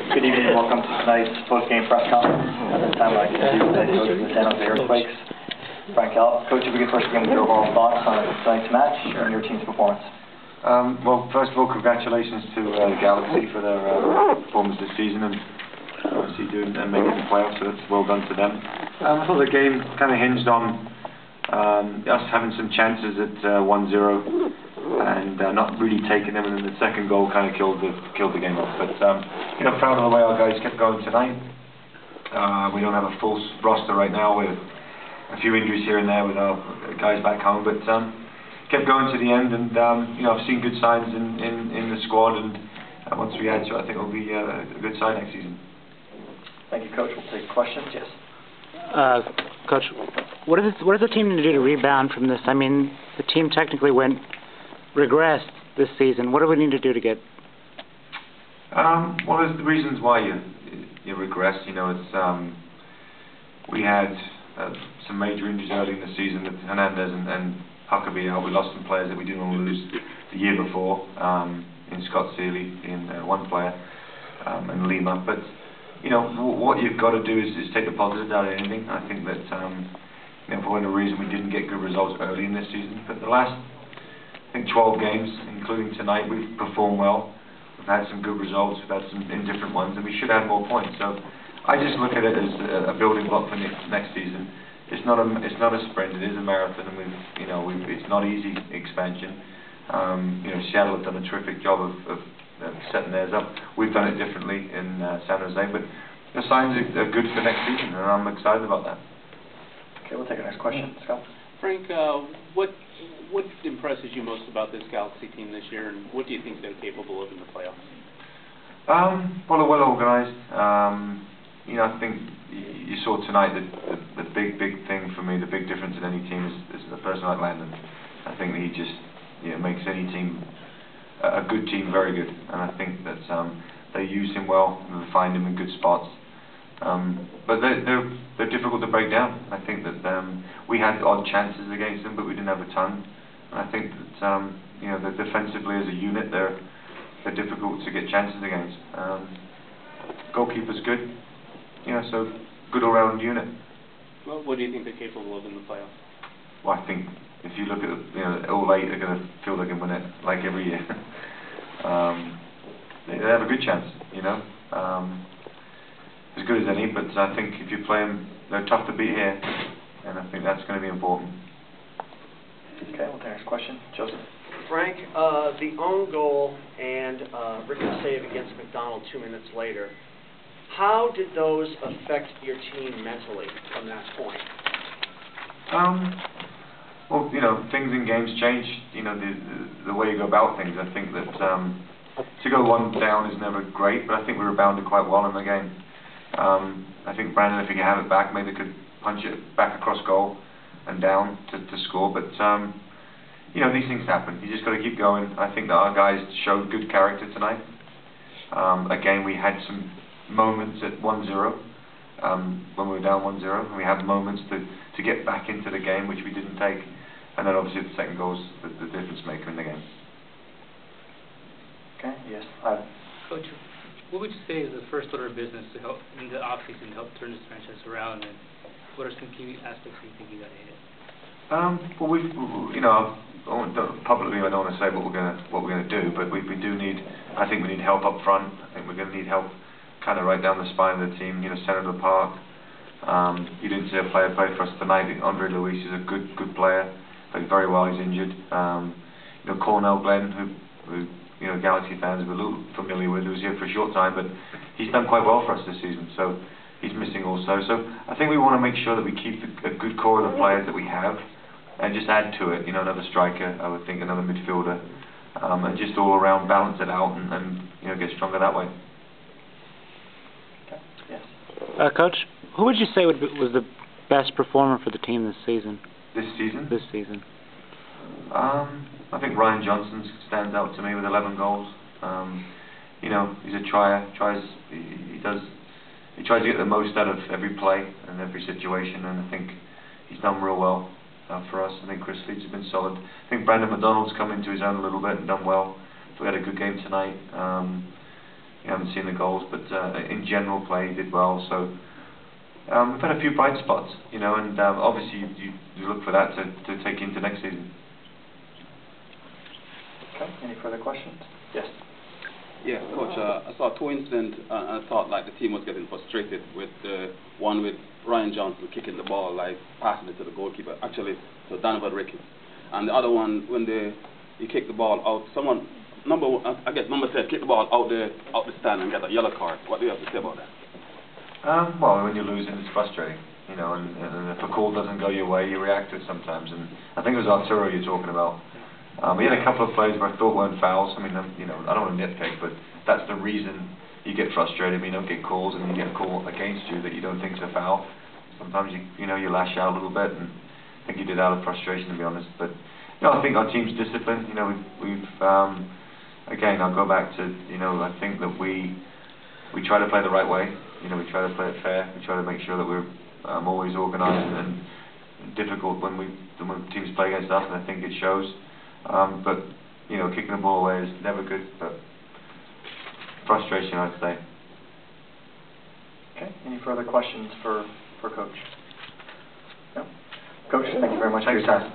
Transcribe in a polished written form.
Good evening and welcome to tonight's post-game press conference. At this time, I'd like to introduce the head coach of the San Jose Earthquakes, Frank Yallop. Coach, if we could first begin with your overall thoughts on tonight's match and your team's performance. Well, first of all, congratulations to the Galaxy for their performance this season and obviously making the playoffs, so it's well done to them. I thought the game kind of hinged on us having some chances at 1-0 and not really taking them, and then the second goal kind of killed the game off. But proud of the way our guys kept going tonight. We don't have a full roster right now with a few injuries here and there with our guys back home, but kept going to the end, and I've seen good signs in the squad, and once we add to it, I think it'll be a good side next season. Thank you, Coach. We'll take questions. Yes. Coach, what does the team need to do to rebound from this? I mean, the team technically regressed this season. What do we need to do to get? Well, there's the reasons why you regress. It's we had some major injuries early in the season with Hernandez and Huckabee. We lost some players that we didn't want to lose the year before. In Scott Seeley, in one player, and Lima. But what you've got to do is take the positives out of anything. I think that for whatever reason we didn't get good results early in this season, but the last 12 games, including tonight, we've performed well. We've had some good results. We've had some indifferent ones, and we should have more points. So I just look at it as a building block for next season. It's not a sprint. It is a marathon, and it's not easy expansion. Seattle have done a terrific job of setting theirs up. We've done it differently in San Jose, but the signs are good for next season, and I'm excited about that. Okay, we'll take our next question. Scott. Frank, what impresses you most about this Galaxy team this year, and what do you think they're capable of in the playoffs? Well, they're well organised. I think you saw tonight that the big thing for me, the big difference in any team is a person like Landon. I think that he just makes any team, a good team, very good, and I think that they use him well and they find him in good spots. But they're difficult to break down. I think that we had odd chances against them, but we didn't have a ton. And I think that they're defensively as a unit, they're difficult to get chances against. Goalkeeper's good, so good all-round unit. Well, what do you think they're capable of in the playoffs? Well, I think if you look at all 8 are going to feel they can win it like every year. They have a good chance, as good as any, but I think if you play them, they're tough to beat here, and I think that's going to be important. Okay, we'll take our next question. Joseph. Frank, the own goal and Ricky's save against McDonald 2 minutes later, how did those affect your team mentally from that point? Well, things in games change, the way you go about things. I think that to go 1 down is never great, but I think we rebounded quite well in the game. I think Brandon, if he could have it back, maybe could punch it back across goal and down to score. But these things happen. You just got to keep going. I think that our guys showed good character tonight. Again, we had some moments at 1-0 when we were down 1-0, and we had moments to get back into the game, which we didn't take. And then obviously the second goal is the difference maker in the game. Okay. Yes. Coach, what would you say is the first order of business to help in the offseason to help turn this franchise around, and what are some key aspects you think you got to hit? Well, publicly I don't want to say what we're going to do, but we do need. I think we need help up front. I think we're going to need help kind of right down the spine of the team. Center of the park. You didn't see a player play for us tonight. Andre Luis is a good player. Played very well. He's injured. Cornell Glenn, who Galaxy fans are a little familiar with, who was here for a short time, but he's done quite well for us this season. So he's missing also. So I think we want to make sure that we keep a good core of the players that we have, and just add to it. Another striker. I would think another midfielder, and just all around balance it out and get stronger that way. Okay. Yes. Coach, who would you say was the best performer for the team this season? This season? This season. I think Ryan Johnson stands out to me with 11 goals. He's a trier. He tries to get the most out of every play and every situation, and I think he's done real well for us. I think Chris Leeds has been solid. I think Brandon McDonald's come into his own a little bit and done well. So we had a good game tonight. you haven't seen the goals, but in general play he did well. So we've had a few bright spots, you know, and obviously you look for that to take into next season. Okay, any further questions? Yes. Yeah, Coach, I saw two incidents, I thought like the team was getting frustrated with one with Ryan Johnson kicking the ball, like passing it to the goalkeeper, actually to Donovan Ricketts. And the other one, when he kicked the ball out, someone, number 10, kicked the ball out the stand and got a yellow card. What do you have to say about that? Well, when you're losing, it's frustrating, you know, and if a call doesn't go your way, you react to it sometimes. And I think it was Arturo you're talking about. We had a couple of plays where I thought weren't fouls. I mean, you know, I don't want to nitpick, but that's the reason you get frustrated. You don't get calls, and you get a call against you that you don't think is a foul. Sometimes you lash out a little bit, and I think you did out of frustration, to be honest. But you know, I think our team's disciplined. You know, we've again, I'll go back to, you know, I think that we try to play the right way. You know, we try to play it fair. We try to make sure that we're always organised and difficult when teams play against us, and I think it shows. But, you know, kicking the ball away is never good, but frustration, I'd say. Okay, any further questions for Coach? No? Coach, thank you very much for your time.